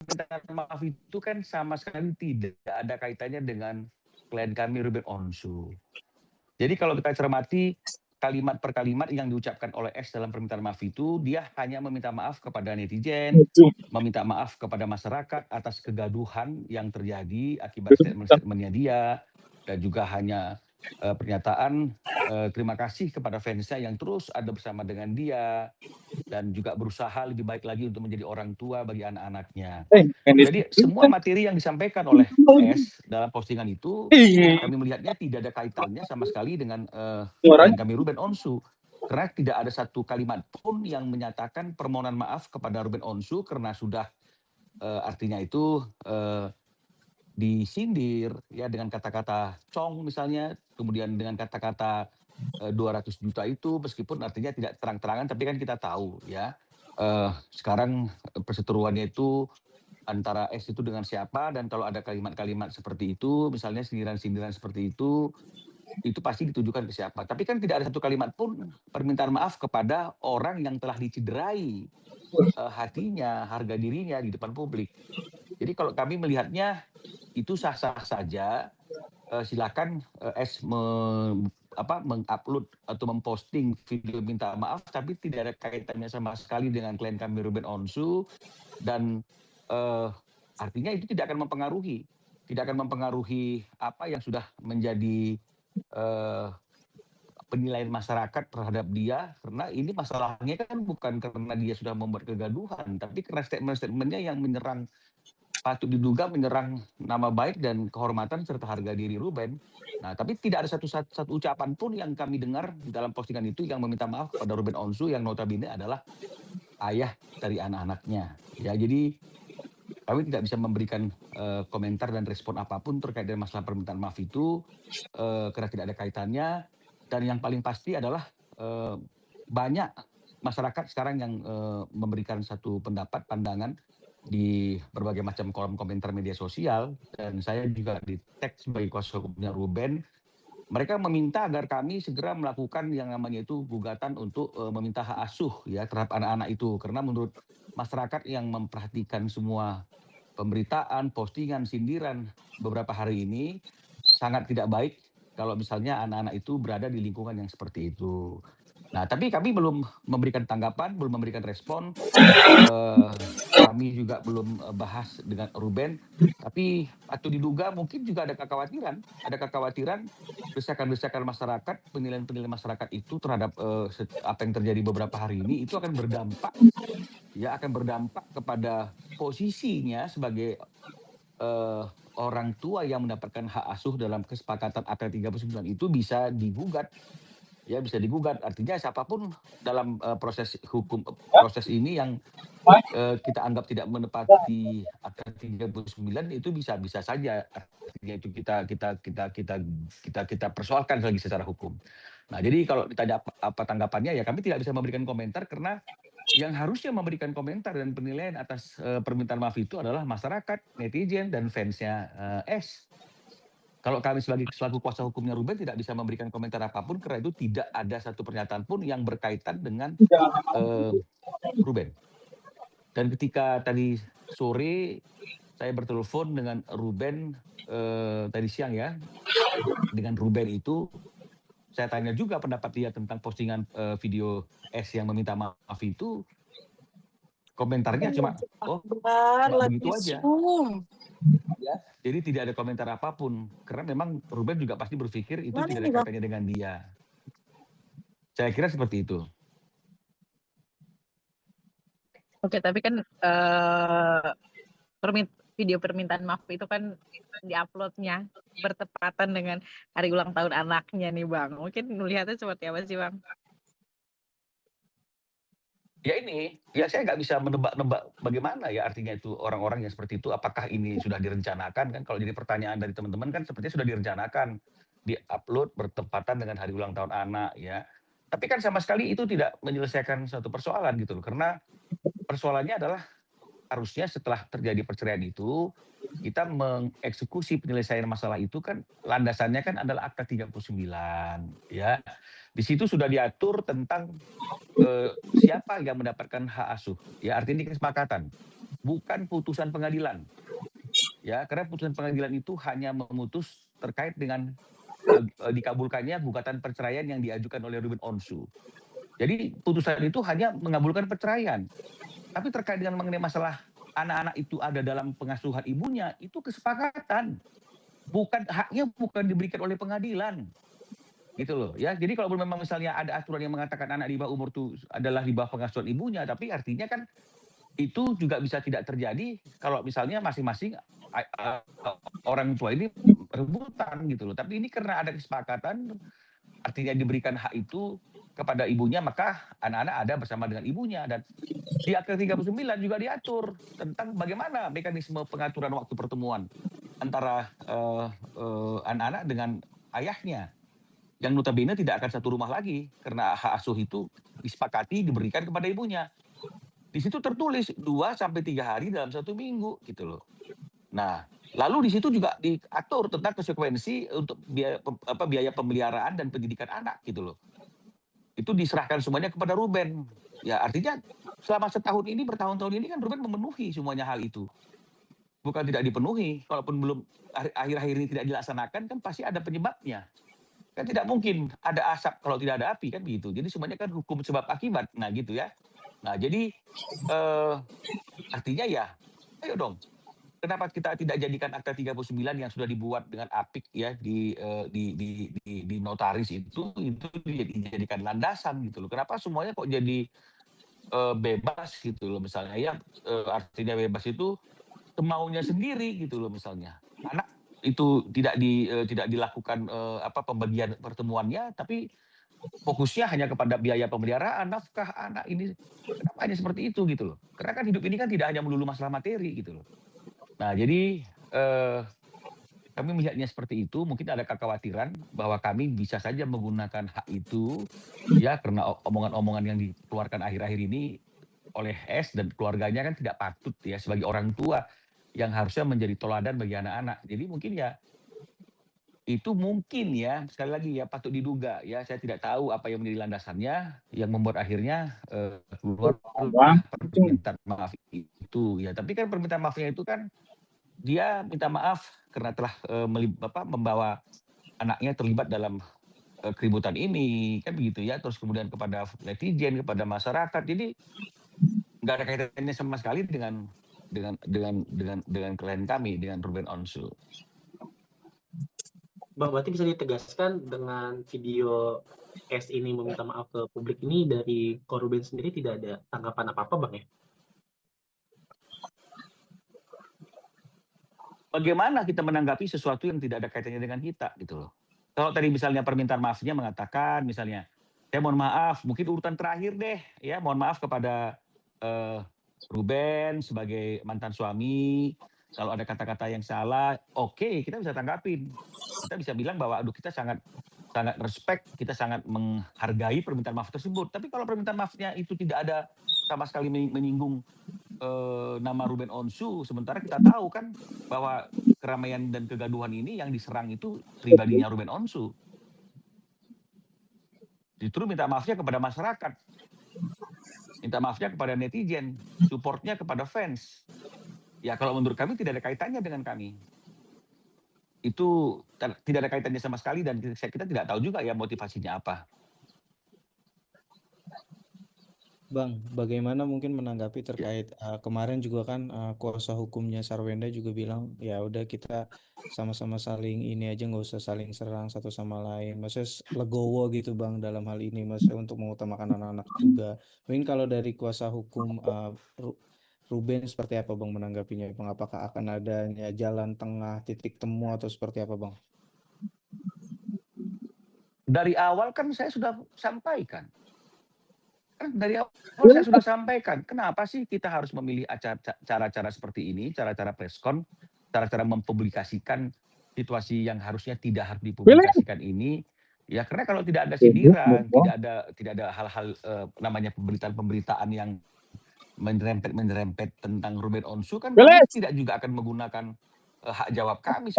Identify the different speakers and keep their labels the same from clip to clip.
Speaker 1: permintaan maaf itu kan sama sekali tidak ada kaitannya dengan klien kami Ruben Onsu. Jadi kalau kita cermati kalimat per kalimat yang diucapkan oleh S dalam permintaan maaf itu, dia hanya meminta maaf kepada netizen, meminta maaf kepada masyarakat atas kegaduhan yang terjadi akibat statement-statementnya dia, dan juga hanya pernyataan terima kasih kepada fansnya yang terus ada bersama dengan dia, dan juga berusaha lebih baik lagi untuk menjadi orang tua bagi anak-anaknya. Jadi semua materi yang disampaikan oleh S dalam postingan itu, kami melihatnya tidak ada kaitannya sama sekali dengan klien kami Ruben Onsu. Karena tidak ada satu kalimat pun yang menyatakan permohonan maaf kepada Ruben Onsu karena sudah artinya itu disindir ya dengan kata-kata cong misalnya, kemudian dengan kata-kata 200 juta itu meskipun artinya tidak terang-terangan, tapi kan kita tahu ya sekarang perseteruannya itu antara S itu dengan siapa, dan kalau ada kalimat-kalimat seperti itu, misalnya sindiran-sindiran seperti itu pasti ditujukan ke siapa. Tapi kan tidak ada satu kalimat pun permintaan maaf kepada orang yang telah dicederai hatinya, harga dirinya di depan publik. Jadi kalau kami melihatnya itu sah-sah saja. Silakan S mengupload atau memposting video minta maaf, tapi tidak ada kaitannya sama sekali dengan klien kami Ruben Onsu, dan artinya itu tidak akan mempengaruhi apa yang sudah menjadi penilaian masyarakat terhadap dia, karena ini masalahnya kan bukan karena dia sudah membuat kegaduhan, tapi karena statement-statementnya yang patut diduga menyerang nama baik dan kehormatan serta harga diri Ruben. Nah, tapi tidak ada satu ucapan pun yang kami dengar di dalam postingan itu yang meminta maaf kepada Ruben Onsu yang notabene adalah ayah dari anak-anaknya. Ya, jadi kami tidak bisa memberikan komentar dan respon apapun terkait dengan masalah permintaan maaf itu karena tidak ada kaitannya. Dan yang paling pasti adalah banyak masyarakat sekarang yang memberikan satu pendapat, pandangan di berbagai macam kolom komentar media sosial, dan saya juga di tag sebagai kuasa hukumnya Ruben. Mereka meminta agar kami segera melakukan yang namanya itu gugatan untuk meminta hak asuh ya terhadap anak-anak itu, karena menurut masyarakat yang memperhatikan semua pemberitaan, postingan, sindiran beberapa hari ini sangat tidak baik kalau misalnya anak-anak itu berada di lingkungan yang seperti itu. Nah, tapi kami belum memberikan tanggapan, belum memberikan respon. Kami juga belum bahas dengan Ruben, tapi patut diduga mungkin juga ada kekhawatiran desakan-desakan masyarakat, penilaian-penilaian masyarakat itu terhadap apa yang terjadi beberapa hari ini itu akan berdampak kepada posisinya sebagai orang tua yang mendapatkan hak asuh dalam kesepakatan Akta 39 itu bisa digugat. Ya, bisa digugat. Artinya siapapun dalam proses hukum, proses ini yang kita anggap tidak menepati Akta 39 itu bisa saja artinya itu kita persoalkan lagi secara hukum. Nah, jadi kalau ditanya apa tanggapannya, ya kami tidak bisa memberikan komentar karena yang harusnya memberikan komentar dan penilaian atas permintaan maaf itu adalah masyarakat, netizen, dan fansnya S. Kalau kami selaku kuasa hukumnya Ruben tidak bisa memberikan komentar apapun karena itu tidak ada satu pernyataan pun yang berkaitan dengan Ruben. Dan ketika tadi sore saya bertelepon dengan Ruben tadi siang ya, dengan Ruben itu saya tanya juga pendapat dia tentang postingan video S yang meminta maaf itu, komentarnya cuma begitu aja. Ya, jadi tidak ada komentar apapun karena memang Ruben juga pasti berpikir itu tidak ada kaitannya dengan dia. Saya kira seperti itu.
Speaker 2: Oke, tapi kan video permintaan maaf itu kan diuploadnya bertepatan dengan hari ulang tahun anaknya nih Bang. Mungkin melihatnya seperti apa sih Bang?
Speaker 1: Ya saya nggak bisa menebak bagaimana ya artinya itu orang-orang yang seperti itu, apakah ini sudah direncanakan kan? Kalau jadi pertanyaan dari teman-teman kan sepertinya sudah direncanakan, di-upload bertepatan dengan hari ulang tahun anak ya. Tapi kan sama sekali itu tidak menyelesaikan suatu persoalan gitu loh, karena persoalannya adalah harusnya setelah terjadi perceraian itu, kita mengeksekusi penyelesaian masalah itu kan landasannya kan adalah Akta 39 ya. Di situ sudah diatur tentang siapa yang mendapatkan hak asuh. Ya, artinya ini kesepakatan. bukan putusan pengadilan. Ya, karena putusan pengadilan itu hanya memutus terkait dengan dikabulkannya gugatan perceraian yang diajukan oleh Ruben Onsu. Jadi putusan itu hanya mengabulkan perceraian. Tapi terkait dengan mengenai masalah anak-anak itu ada dalam pengasuhan ibunya, itu kesepakatan. Haknya bukan diberikan oleh pengadilan. Gitu loh ya. Jadi kalau memang misalnya ada aturan yang mengatakan anak di bawah umur itu adalah di bawah pengasuhan ibunya, tapi artinya kan itu juga bisa tidak terjadi kalau misalnya masing-masing orang tua ini rebutan gitu loh. Tapi ini karena ada kesepakatan, artinya diberikan hak itu kepada ibunya, maka anak-anak ada bersama dengan ibunya. Dan di Akte 39 juga diatur tentang bagaimana mekanisme pengaturan waktu pertemuan antara anak-anak dengan ayahnya. Yang notabene tidak akan satu rumah lagi karena hak asuh itu disepakati diberikan kepada ibunya. Di situ tertulis 2-3 hari dalam 1 minggu gitu loh. Nah, lalu di situ juga diatur tentang konsekuensi untuk biaya pemeliharaan dan pendidikan anak gitu loh. Itu diserahkan semuanya kepada Ruben. Ya, artinya selama setahun ini, bertahun-tahun ini kan Ruben memenuhi semuanya hal itu. Bukan tidak dipenuhi, kalaupun belum akhir-akhir ini tidak dilaksanakan kan pasti ada penyebabnya. Kan tidak mungkin ada asap kalau tidak ada api kan begitu. Jadi semuanya kan hukum sebab akibat. Nah gitu ya. Nah jadi artinya ya ayo dong. Kenapa kita tidak jadikan Akta 39 yang sudah dibuat dengan apik ya di notaris itu dijadikan landasan gitu loh. Kenapa semuanya kok jadi bebas gitu loh misalnya ya, artinya bebas itu semaunya sendiri gitu loh misalnya. Anak itu tidak dilakukan pembagian pertemuannya, tapi fokusnya hanya kepada biaya pemeliharaan, nafkah anak ini. Kenapa hanya seperti itu gitu loh? Karena kan hidup ini kan tidak hanya melulu masalah materi gitu loh. Nah jadi kami melihatnya seperti itu, mungkin ada kekhawatiran bahwa kami bisa saja menggunakan hak itu ya karena omongan-omongan yang dikeluarkan akhir-akhir ini oleh S dan keluarganya kan tidak patut ya sebagai orang tua yang harusnya menjadi teladan bagi anak-anak. Jadi mungkin ya itu mungkin ya sekali lagi ya patut diduga ya, saya tidak tahu apa yang menjadi landasannya yang membuat akhirnya keluar permintaan maaf itu ya. Tapi kan permintaan maafnya itu kan dia minta maaf karena telah membawa anaknya terlibat dalam keributan ini kan begitu ya. Terus kemudian kepada netizen, kepada masyarakat. Jadi nggak ada kaitannya sama sekali dengan klien kami, dengan Ruben Onsu.
Speaker 3: Bang, berarti bisa ditegaskan dengan video S ini meminta maaf ke publik ini dari Ruben sendiri tidak ada tanggapan apa-apa, Bang ya?
Speaker 1: Bagaimana kita menanggapi sesuatu yang tidak ada kaitannya dengan kita gitu loh. Kalau tadi misalnya permintaan maafnya mengatakan misalnya, saya mohon maaf, mungkin urutan terakhir deh ya, mohon maaf kepada Ruben sebagai mantan suami, kalau ada kata-kata yang salah, oke, kita bisa tanggapin. Kita bisa bilang bahwa aduh kita sangat respect, kita sangat menghargai permintaan maaf tersebut. Tapi kalau permintaan maafnya itu tidak ada sama sekali menyinggung nama Ruben Onsu, sementara kita tahu kan bahwa keramaian dan kegaduhan ini yang diserang itu pribadinya Ruben Onsu. Justru minta maafnya kepada masyarakat, minta maafnya kepada netizen, supportnya kepada fans. Ya kalau menurut kami tidak ada kaitannya dengan kami. Itu tidak ada kaitannya sama sekali dan kita tidak tahu juga ya motivasinya apa.
Speaker 4: Bang, bagaimana mungkin menanggapi terkait kemarin juga kan kuasa hukumnya Sarwenda juga bilang ya udah kita sama-sama saling ini aja, nggak usah saling serang satu sama lain. Maksudnya legowo gitu Bang dalam hal ini, maksudnya untuk mengutamakan anak-anak juga. Mungkin kalau dari kuasa hukum Ruben seperti apa Bang menanggapinya? Bang, apakah akan adanya jalan tengah, titik temu atau seperti apa Bang?
Speaker 1: Dari awal kan saya sudah sampaikan. Dari awal saya sudah sampaikan, kenapa sih kita harus memilih cara-cara seperti ini, cara-cara preskon, cara-cara mempublikasikan situasi yang harusnya tidak harus dipublikasikan ini. Ya karena kalau tidak ada sindiran, tidak ada hal-hal namanya pemberitaan yang menyerempet tentang Ruben Onsu kan kami tidak juga akan menggunakan hak jawab kami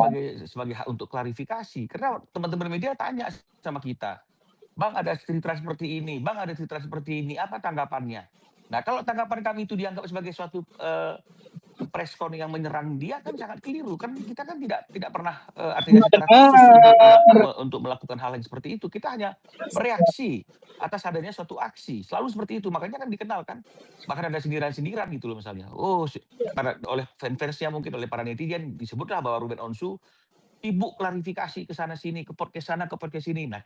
Speaker 1: sebagai hak untuk klarifikasi. Karena teman-teman media tanya sama kita, Bang ada cerita seperti ini, Bang ada cerita seperti ini, apa tanggapannya? Nah, kalau tanggapan kami itu dianggap sebagai suatu preskon yang menyerang dia kan sangat keliru. Kan kita kan tidak pernah artinya secara khusus untuk melakukan hal yang seperti itu. Kita hanya bereaksi atas adanya suatu aksi. Selalu seperti itu. Makanya kan dikenal kan. Bahkan ada sindiran-sindiran gitu loh misalnya. Oleh fans-fansnya mungkin oleh para netizen disebutlah bahwa Ruben Onsu sibuk klarifikasi ke sana sini, ke podcast sana, ke podcast sini. Nah,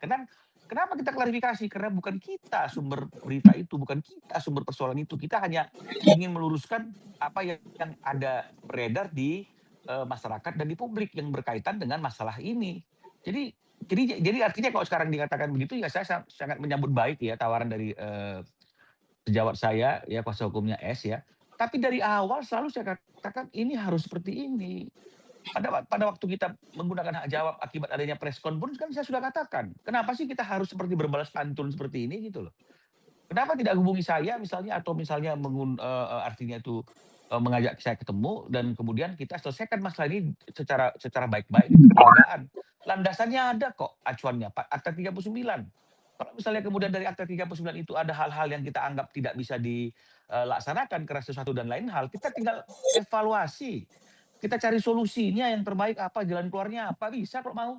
Speaker 1: kenapa kita klarifikasi? Karena bukan kita sumber berita itu, bukan kita sumber persoalan itu. Kita hanya ingin meluruskan apa yang ada beredar di masyarakat dan di publik yang berkaitan dengan masalah ini. Jadi artinya kalau sekarang dikatakan begitu ya saya sangat menyambut baik ya tawaran dari sejawat saya ya kuasa hukumnya S ya. Tapi dari awal selalu saya katakan ini harus seperti ini. Pada waktu kita menggunakan hak jawab akibat adanya preskon pun kan saya sudah katakan, kenapa sih kita harus seperti berbalas pantun seperti ini gitu loh. Kenapa tidak hubungi saya misalnya atau misalnya artinya itu mengajak saya ketemu dan kemudian kita selesaikan masalah ini secara baik-baik kekeluargaan. Landasannya ada kok acuannya Akta 39. Kalau misalnya kemudian dari Akta 39 itu ada hal-hal yang kita anggap tidak bisa dilaksanakan karena sesuatu dan lain hal, kita tinggal evaluasi. Kita cari solusinya yang terbaik apa, jalan keluarnya apa, bisa kalau mau.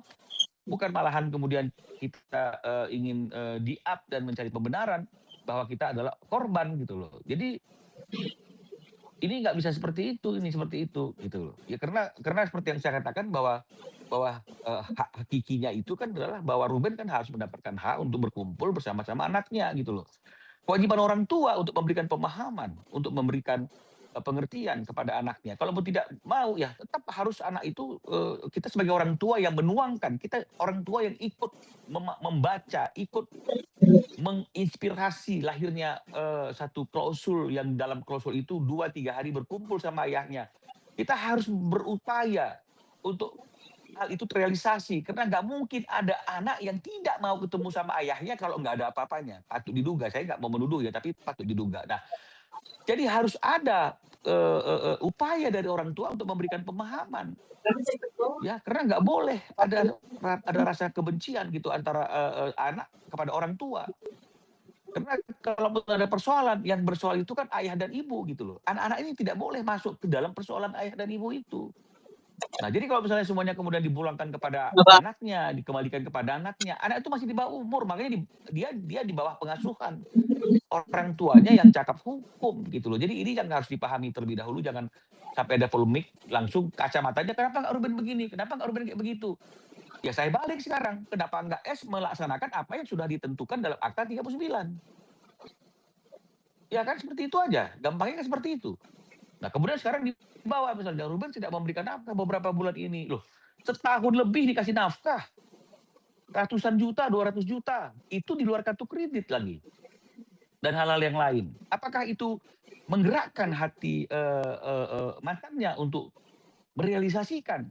Speaker 1: Bukan malahan kemudian kita ingin di-up dan mencari pembenaran bahwa kita adalah korban gitu loh. Jadi ini nggak bisa seperti itu, ini seperti itu gitu loh. Ya karena seperti yang saya katakan bahwa hak hakikinya itu kan adalah bahwa Ruben kan harus mendapatkan hak untuk berkumpul bersama-sama anaknya gitu loh. Kewajiban orang tua untuk memberikan pemahaman, untuk memberikan pengertian kepada anaknya. Kalau tidak mau ya tetap harus anak itu kita sebagai orang tua yang menuangkan, kita orang tua yang ikut membaca, ikut menginspirasi lahirnya satu klausul yang dalam klausul itu 2-3 hari berkumpul sama ayahnya. Kita harus berupaya untuk hal itu terrealisasi karena nggak mungkin ada anak yang tidak mau ketemu sama ayahnya kalau nggak ada apa-apanya. Patut diduga, saya nggak mau menuduh ya, tapi patut diduga. Nah, jadi harus ada upaya dari orang tua untuk memberikan pemahaman, ya karena nggak boleh ada rasa kebencian gitu antara anak kepada orang tua. Karena kalau ada persoalan yang bersoal itu kan ayah dan ibu gitu loh. Anak-anak ini tidak boleh masuk ke dalam persoalan ayah dan ibu itu. Nah, jadi kalau misalnya semuanya kemudian dipulangkan kepada anaknya, dikembalikan kepada anaknya, anak itu masih di bawah umur, makanya dia di bawah pengasuhan orang tuanya yang cakap hukum gitu loh. Jadi ini yang harus dipahami terlebih dahulu, jangan sampai ada polemik langsung kacamatanya kenapa nggak Ruben begini, kenapa nggak Ruben kayak begitu. Ya saya balik sekarang, kenapa nggak S melaksanakan apa yang sudah ditentukan dalam Akta 39. Ya kan seperti itu aja, gampangnya kan seperti itu. Nah kemudian sekarang dibawa misalnya Ruben tidak memberikan nafkah beberapa bulan ini. Loh, setahun lebih dikasih nafkah. Ratusan juta, 200 juta. Itu di luar kartu kredit lagi. Dan hal-hal yang lain. Apakah itu menggerakkan hati mantannya untuk merealisasikan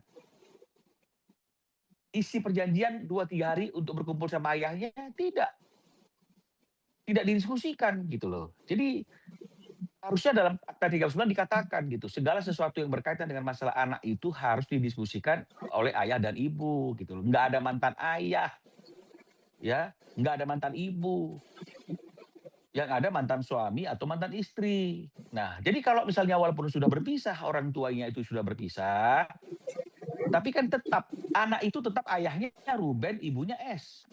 Speaker 1: isi perjanjian 2-3 hari untuk berkumpul sama ayahnya? Tidak. Tidak didiskusikan gitu loh. Jadi harusnya dalam Akta 39 dikatakan gitu, segala sesuatu yang berkaitan dengan masalah anak itu harus didiskusikan oleh ayah dan ibu gitu loh. Nggak ada mantan ayah, ya, nggak ada mantan ibu, yang ada mantan suami atau mantan istri. Nah, jadi kalau misalnya walaupun sudah berpisah, orang tuanya itu sudah berpisah, tapi kan tetap anak itu tetap ayahnya Ruben, ibunya S.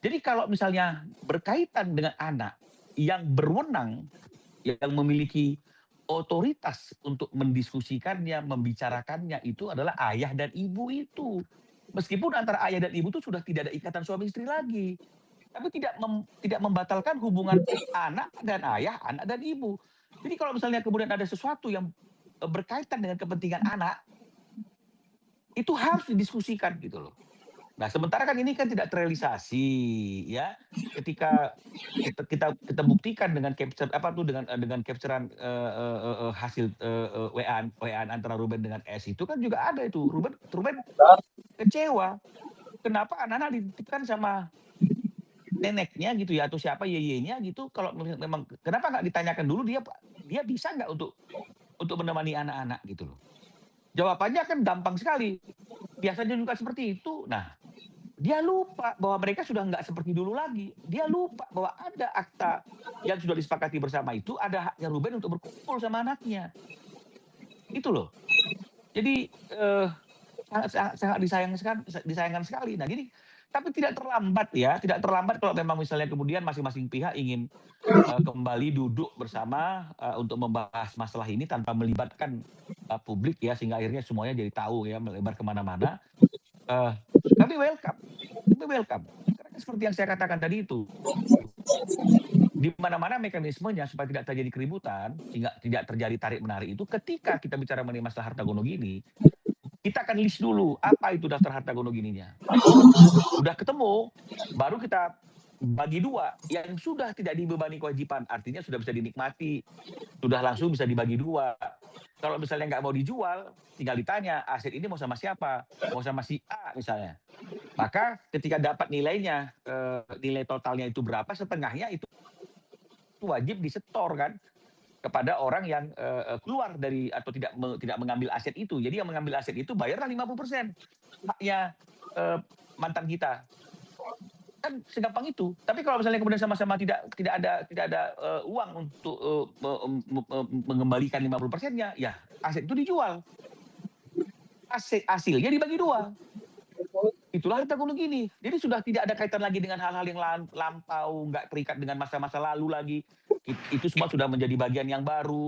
Speaker 1: Jadi kalau misalnya berkaitan dengan anak yang berwenang, yang memiliki otoritas untuk mendiskusikannya, membicarakannya itu adalah ayah dan ibu itu. Meskipun antara ayah dan ibu itu sudah tidak ada ikatan suami istri lagi. Tapi tidak membatalkan hubungan anak dan ayah, anak dan ibu. Jadi kalau misalnya kemudian ada sesuatu yang berkaitan dengan kepentingan anak, itu harus didiskusikan gitu loh. Nah, sementara kan ini kan tidak terrealisasi, ya. Ketika kita buktikan dengan capture dengan capturean hasil WA-an antara Ruben dengan S itu kan juga ada itu. Ruben kecewa. Kenapa anak-anak dititipkan sama neneknya gitu ya atau siapa yeyenya gitu, kalau memang kenapa nggak ditanyakan dulu dia bisa nggak untuk menemani anak-anak gitu loh. Jawabannya kan gampang sekali. Biasanya juga seperti itu. Nah, Dia lupa bahwa mereka sudah nggak seperti dulu lagi. Dia lupa bahwa ada akta yang sudah disepakati bersama itu, ada haknya Ruben untuk berkumpul sama anaknya. Itu loh. Jadi sangat disayangkan sekali. Nah, jadi tapi tidak terlambat ya, tidak terlambat kalau memang misalnya kemudian masing-masing pihak ingin kembali duduk bersama untuk membahas masalah ini tanpa melibatkan publik ya, sehingga akhirnya semuanya jadi tahu ya, melebar kemana-mana. Kami welcome. Karena seperti yang saya katakan tadi itu, di mana-mana mekanismenya supaya tidak terjadi keributan, sehingga tidak terjadi tarik-menarik itu, ketika kita bicara mengenai masalah harta gono gini, kita akan list dulu apa itu daftar harta gono gininya. Sudah ketemu, baru kita bagi dua. Yang sudah tidak dibebani kewajiban, artinya sudah bisa dinikmati, sudah langsung bisa dibagi dua. Kalau misalnya nggak mau dijual, tinggal ditanya, aset ini mau sama siapa? Mau sama si A misalnya. Maka ketika dapat nilainya, nilai totalnya itu berapa, setengahnya itu wajib disetor kan kepada orang yang keluar dari atau tidak mengambil aset itu. Jadi yang mengambil aset itu bayarlah 50% haknya mantan kita. Kan segampang itu. Tapi kalau misalnya kemudian sama-sama tidak ada uang untuk mengembalikan 50%-nya, ya aset itu dijual. Hasilnya dibagi dua. Itulah harta gono gini. Jadi sudah tidak ada kaitan lagi dengan hal-hal yang lampau, nggak terikat dengan masa-masa lalu lagi. Itu semua sudah menjadi bagian yang baru.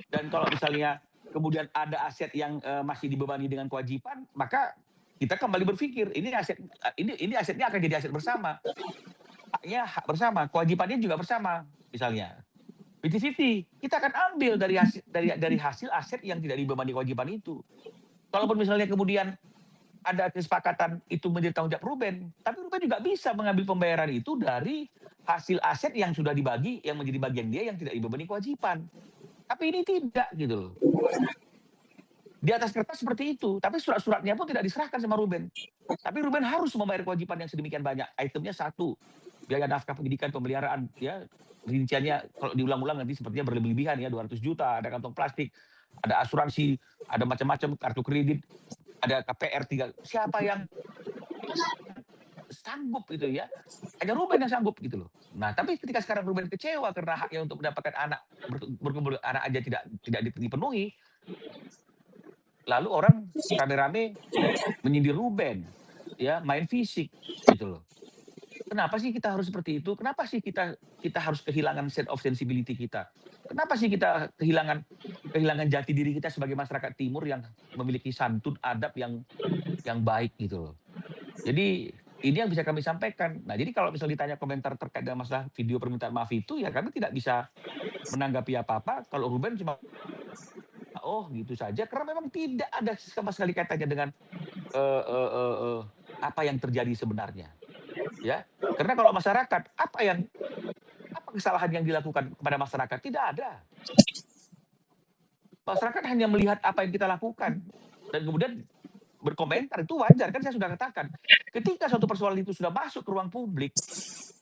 Speaker 1: Dan kalau misalnya kemudian ada aset yang masih dibebani dengan kewajiban, maka kita kembali berpikir ini asetnya akan jadi aset bersama. Haknya hak bersama, kewajibannya juga bersama. Misalnya 50-50, kita akan ambil dari hasil aset yang tidak dibebani kewajiban itu. Kalaupun misalnya kemudian ada kesepakatan itu menjadi tanggung jawab Ruben, tapi Ruben juga bisa mengambil pembayaran itu dari hasil aset yang sudah dibagi, yang menjadi bagian dia yang tidak dibebani kewajiban. Tapi ini tidak gitu loh. Di atas kertas seperti itu, tapi surat-suratnya pun tidak diserahkan sama Ruben. Tapi Ruben harus membayar kewajiban yang sedemikian banyak. Itemnya 1, biaya nafkah pendidikan, pemeliharaan, ya rinciannya kalau diulang-ulang nanti sepertinya berlebihan ya, 200 juta, ada kantong plastik, ada asuransi, ada macam-macam, kartu kredit, ada KPR 3. Siapa yang sanggup gitu ya? Hanya Ruben yang sanggup gitu loh. Nah, tapi ketika sekarang Ruben kecewa karena haknya untuk mendapatkan anak, berkumpul anak aja tidak dipenuhi, lalu orang rame-rame menyindir Ruben, ya main fisik gitu loh. Kenapa sih kita harus seperti itu? Kenapa sih kita harus kehilangan sense of sensibility kita? Kenapa sih kita kehilangan jati diri kita sebagai masyarakat Timur yang memiliki santun adab yang baik gitu loh. Jadi ini yang bisa kami sampaikan. Nah, jadi kalau misalnya ditanya komentar terkait dengan masalah video permintaan maaf itu, ya kami tidak bisa menanggapi apa-apa. Kalau Ruben cuma gitu saja, karena memang tidak ada sama sekali kaitannya dengan apa yang terjadi sebenarnya. Ya, karena kalau masyarakat, apa kesalahan yang dilakukan kepada masyarakat? Tidak ada. Masyarakat hanya melihat apa yang kita lakukan dan kemudian berkomentar, itu wajar kan, saya sudah katakan. Ketika suatu persoalan itu sudah masuk ke ruang publik,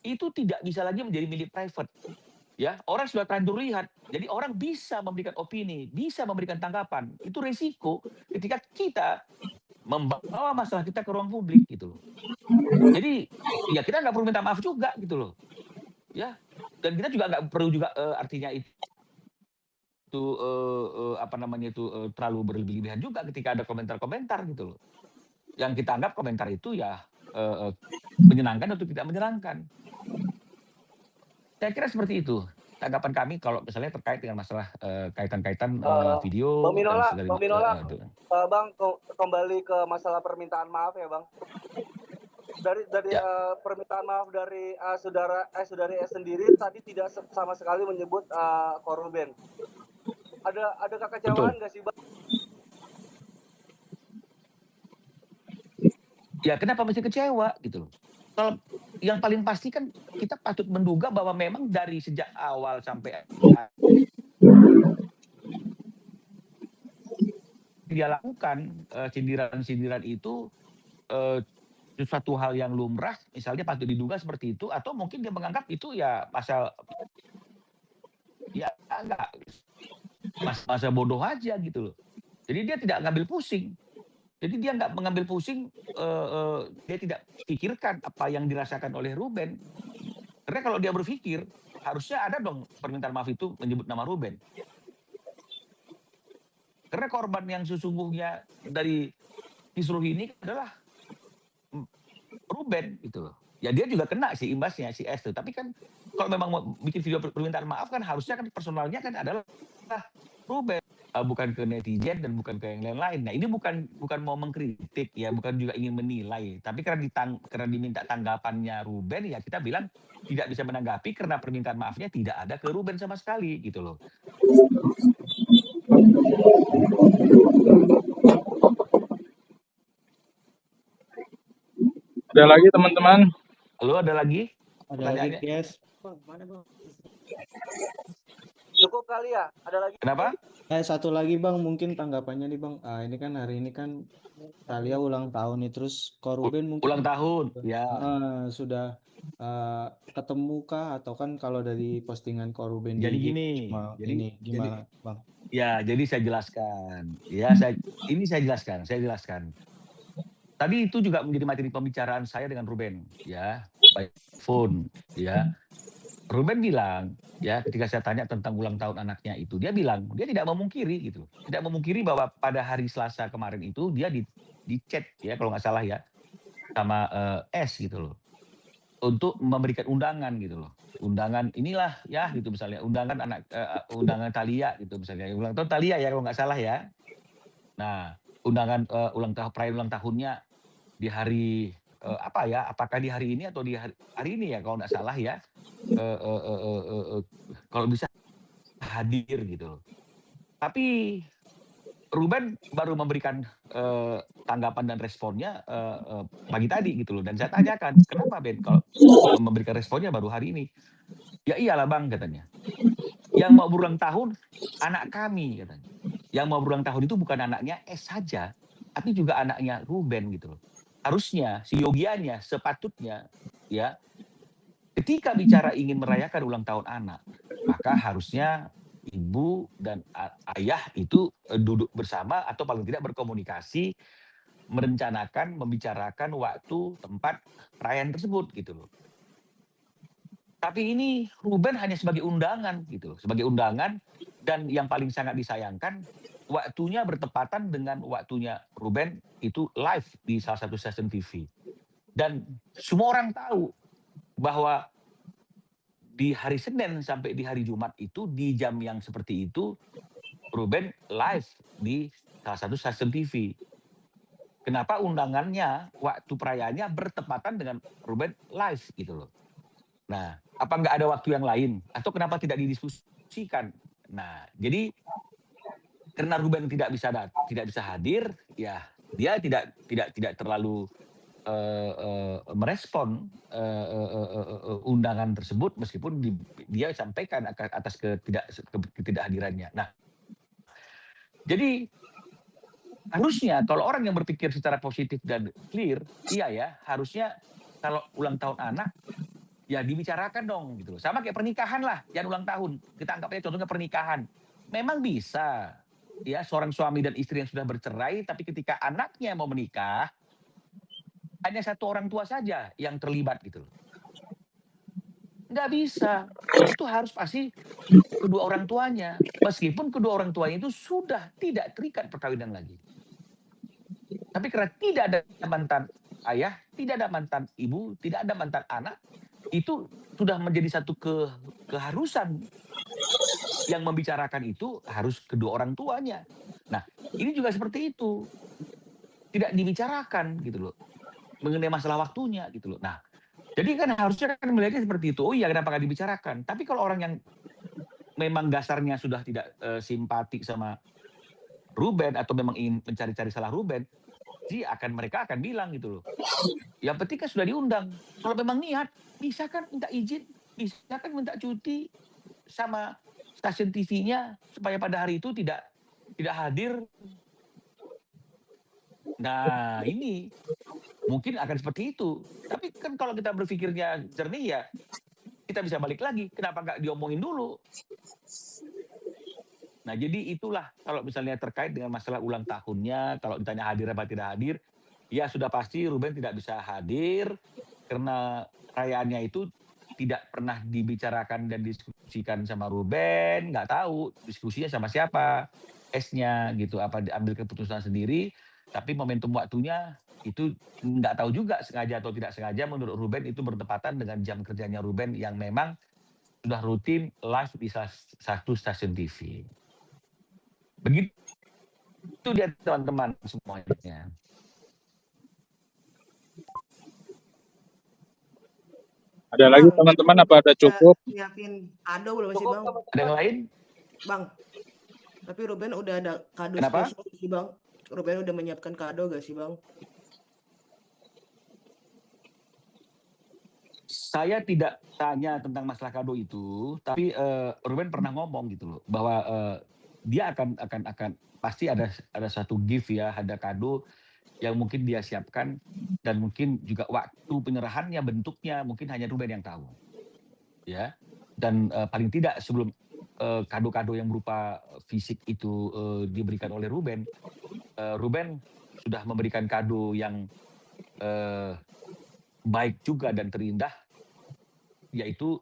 Speaker 1: itu tidak bisa lagi menjadi milik private. Ya, orang sudah terlanjur lihat. Jadi orang bisa memberikan opini, bisa memberikan tanggapan. Itu resiko ketika kita membawa masalah kita ke ruang publik gitu loh. Jadi ya kita nggak perlu minta maaf juga gitu loh. Ya, dan kita juga nggak perlu juga artinya itu terlalu berlebihan juga ketika ada komentar-komentar gitu loh. Yang kita anggap komentar itu ya menyenangkan atau tidak menyenangkan. Saya kira seperti itu tanggapan kami kalau misalnya terkait dengan masalah kaitan-kaitan video.
Speaker 5: Bang Minola, Bang kembali ke masalah permintaan maaf ya Bang. Dari permintaan maaf dari saudari S sendiri tadi tidak sama sekali menyebut Ruben. Ada kekecewaan nggak sih Bang?
Speaker 1: Ya kenapa mesti kecewa gitu loh. Kalau yang paling pasti kan kita patut menduga bahwa memang dari sejak awal sampai dia lakukan sindiran-sindiran itu suatu hal yang lumrah, misalnya patut diduga seperti itu, atau mungkin dia menganggap itu ya masa bodoh aja gitu loh. Jadi dia tidak ngambil pusing. Jadi dia nggak mengambil pusing, dia tidak pikirkan apa yang dirasakan oleh Ruben. Karena kalau dia berpikir, harusnya ada dong permintaan maaf itu menyebut nama Ruben. Karena korban yang sesungguhnya dari kisruh ini adalah Ruben gitu loh. Ya dia juga kena sih imbasnya si S tuh. Tapi kan kalau memang mau bikin video permintaan maaf kan harusnya kan personalnya kan adalah Ruben, bukan ke netizen dan bukan ke yang lain-lain. Nah ini bukan mau mengkritik ya, bukan juga ingin menilai. Tapi karena diminta tanggapannya Ruben ya kita bilang tidak bisa menanggapi karena permintaan maafnya tidak ada ke Ruben sama sekali gitu loh.
Speaker 6: Ada lagi teman-teman?
Speaker 1: Halo, ada lagi?
Speaker 4: Ada lagi,
Speaker 1: Pertanyaannya?
Speaker 4: guys. Bang, mana bang?
Speaker 5: Cukup kali ya? Ada lagi?
Speaker 1: Kenapa?
Speaker 4: Satu lagi bang, mungkin tanggapannya nih bang. Ini kan hari ini kan Thalia ulang tahun nih, terus Koruben mungkin
Speaker 1: Ulang tahun, ya.
Speaker 4: sudah ketemu kah atau kan kalau dari postingan Koruben
Speaker 1: Jadi
Speaker 4: di
Speaker 1: gini,
Speaker 4: cuma
Speaker 1: jadi-
Speaker 4: ini gimana bang?
Speaker 1: Ya, jadi saya jelaskan. Ya, saya jelaskan. Tadi itu juga menjadi materi pembicaraan saya dengan Ruben, ya, by phone, ya. Ruben bilang, ya, ketika saya tanya tentang ulang tahun anaknya itu, dia bilang dia tidak memungkiri gitu, tidak memungkiri bahwa pada hari Selasa kemarin itu dia di chat ya kalau nggak salah ya sama S gitu loh, untuk memberikan undangan gitu loh. Undangan inilah ya gitu misalnya, undangan Thalia gitu misalnya, ulang tahun Thalia ya kalau nggak salah ya. Nah, undangan perayaan ulang tahunnya di hari apa ya? Apakah di hari ini atau di hari ini ya kalau nggak salah ya? Kalau bisa hadir gitu loh. Tapi Ruben baru memberikan tanggapan dan responnya pagi tadi gitu loh. Dan saya tanyakan, kenapa Ben kalau memberikan responnya baru hari ini? Ya iyalah Bang katanya. Yang mau berulang tahun anak kami katanya. Yang mau berulang tahun itu bukan anaknya S saja, tapi juga anaknya Ruben gitu loh. Harusnya si yogianya sepatutnya ya ketika bicara ingin merayakan ulang tahun anak, maka harusnya ibu dan ayah itu duduk bersama atau paling tidak berkomunikasi, merencanakan, membicarakan waktu, tempat perayaan tersebut gitu loh. Tapi ini Ruben hanya sebagai undangan gitu loh, sebagai undangan, dan yang paling sangat disayangkan waktunya bertepatan dengan waktunya Ruben itu live di salah satu stasiun TV. Dan semua orang tahu bahwa di hari Senin sampai di hari Jumat itu di jam yang seperti itu Ruben live di salah satu stasiun TV. Kenapa undangannya waktu perayaannya bertepatan dengan Ruben live gitu loh. Nah, apa nggak ada waktu yang lain atau kenapa tidak didiskusikan? Nah, jadi karena Ruben tidak bisa hadir, ya dia tidak terlalu merespon undangan tersebut meskipun dia sampaikan atas ketidakhadirannya. Nah, jadi harusnya kalau orang yang berpikir secara positif dan clear, iya ya, harusnya kalau ulang tahun anak ya dibicarakan dong gitu loh. Sama kayak pernikahan lah, jangan ulang tahun. Kita anggap aja contohnya pernikahan. Memang bisa ya seorang suami dan istri yang sudah bercerai tapi ketika anaknya mau menikah hanya satu orang tua saja yang terlibat gitu loh. Nggak bisa. Itu harus pasti kedua orang tuanya. Meskipun kedua orang tuanya itu sudah tidak terikat perkawinan lagi. Tapi karena tidak ada mantan ayah, tidak ada mantan ibu, tidak ada mantan anak, itu sudah menjadi satu keharusan yang membicarakan itu harus kedua orang tuanya. Nah, ini juga seperti itu. Tidak dibicarakan gitu loh. Mengenai masalah waktunya gitu loh. Nah, jadi kan harusnya kan melihatnya seperti itu. Oh iya, kenapa nggak dibicarakan? Tapi kalau orang yang memang dasarnya sudah tidak simpati sama Ruben atau memang ingin mencari-cari salah Ruben, mereka akan bilang gitu loh. Yang penting kan sudah diundang. Kalau memang niat, bisa kan minta izin, bisa kan minta cuti sama stasiun TV-nya supaya pada hari itu tidak hadir. Nah, ini mungkin akan seperti itu. Tapi kan kalau kita berpikirnya jernih ya, kita bisa balik lagi. Kenapa nggak diomongin dulu? Nah, jadi itulah kalau misalnya terkait dengan masalah ulang tahunnya, kalau ditanya hadir apa tidak hadir, ya sudah pasti Ruben tidak bisa hadir karena perayaannya itu tidak pernah dibicarakan dan diskusikan sama Ruben, nggak tahu diskusinya sama siapa, S-nya gitu, apa diambil keputusan sendiri, tapi momentum waktunya itu nggak tahu juga sengaja atau tidak sengaja menurut Ruben itu bertepatan dengan jam kerjanya Ruben yang memang sudah rutin live di satu stasiun TV. Begitu dia teman-teman semuanya.
Speaker 6: Ada lagi teman-teman apa ada cukup?
Speaker 7: Nyiapin kado belum sih,
Speaker 5: Cukup
Speaker 7: Bang?
Speaker 5: teman-teman.
Speaker 1: Ada yang lain?
Speaker 7: Bang, tapi Ruben udah ada kado
Speaker 1: Kenapa?
Speaker 7: spesial sih, Bang. Ruben udah menyiapkan kado gak sih, Bang?
Speaker 1: Saya tidak tanya tentang masalah kado itu, tapi Ruben pernah ngomong gitu loh bahwa dia akan pasti ada satu gift ya, ada kado yang mungkin dia siapkan dan mungkin juga waktu penyerahannya bentuknya mungkin hanya Ruben yang tahu. Ya. Dan paling tidak sebelum kado-kado yang berupa fisik itu diberikan oleh Ruben, Ruben sudah memberikan kado yang baik juga dan terindah, yaitu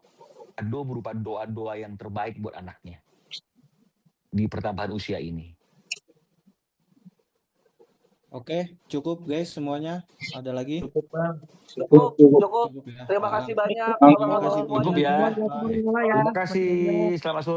Speaker 1: kado berupa doa-doa yang terbaik buat anaknya di pertambahan usia ini.
Speaker 4: Oke, cukup guys semuanya. Ada lagi?
Speaker 6: Cukup, Bang.
Speaker 5: Cukup.
Speaker 4: Cukup ya.
Speaker 5: Terima kasih banyak
Speaker 6: Bang,
Speaker 5: teman-teman
Speaker 4: terima kasih
Speaker 5: semuanya.
Speaker 1: Cukup ya.
Speaker 4: Bye.
Speaker 1: Terima kasih. Selamat sore.